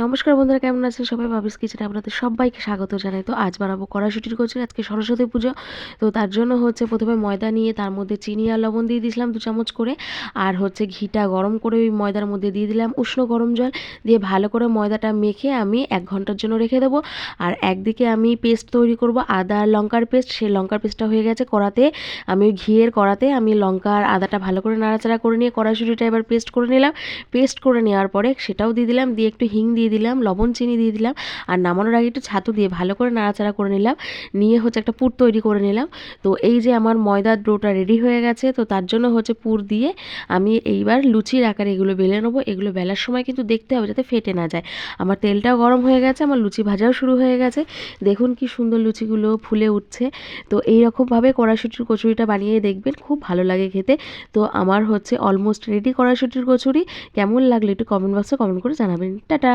নমস্কার বন্ধুরা, কেমন আছেন সবাই? ভাবিস কিচেনে আপনাদের সবাইকে স্বাগত জানাই। তো আজ বানাবো কড়াইশুঁটির কচুরি। আজকে সরস্বতী পুজো, তো তার জন্য প্রথমে ময়দা নিয়ে তার মধ্যে চিনি আর লবণ দিয়ে দিয়েছিলাম 2 চামচ করে। আর ঘিটা গরম করে ওই ময়দার মধ্যে দিয়ে দিলাম উষ্ণ গরম জল দিয়ে ভালো করে ময়দাটা মেখে আমি 1 ঘন্টার জন্য রেখে দেবো। আর একদিকে আমি পেস্ট তৈরি করব, আদা আর লঙ্কার পেস্ট। সেই লঙ্কার পেস্টটা হয়ে গেছে কড়াতে। আমি ওই ঘিয়ের কড়াতে আমি লঙ্কা আর আদাটা ভালো করে নাড়াচাড়া করে নিয়ে কড়াইশুঁটিটা এবার পেস্ট করে নিলাম। পেস্ট করে নেওয়ার পরে সেটাও দিয়ে দিলাম, দিয়ে একটু হিং দিয়ে দিলাম, লবণ চিনি দিয়ে দিলাম, আর নামানোর আগে একটু ছাতু দিয়ে ভালো করে নাড়াচাড়া করে নিলাম। নিয়ে একটা পুর তৈরি করে নিলাম। তো এই যে আমার ময়দার ডোটা রেডি হয়ে গেছে, তো তার জন্য পুর দিয়ে আমি এইবার লুচির আকারে এগুলো বেলে নেবো। এগুলো বেলার সময় কিন্তু দেখতে হবে যাতে ফেটে না যায়। আমার তেলটাও গরম হয়ে গেছে, আমার লুচি ভাজাও শুরু হয়ে গেছে। দেখুন কি সুন্দর লুচিগুলো ফুলে উঠছে। তো এইরকমভাবে কড়াইশুঁটির কচুরিটা বানিয়ে দেখবেন, খুব ভালো লাগে খেতে। তো আমার অলমোস্ট রেডি কড়াইশুঁটির কচুরি। কেমন লাগলো একটু কমেন্ট বক্সে কমেন্ট করে জানাবেন। টাটা।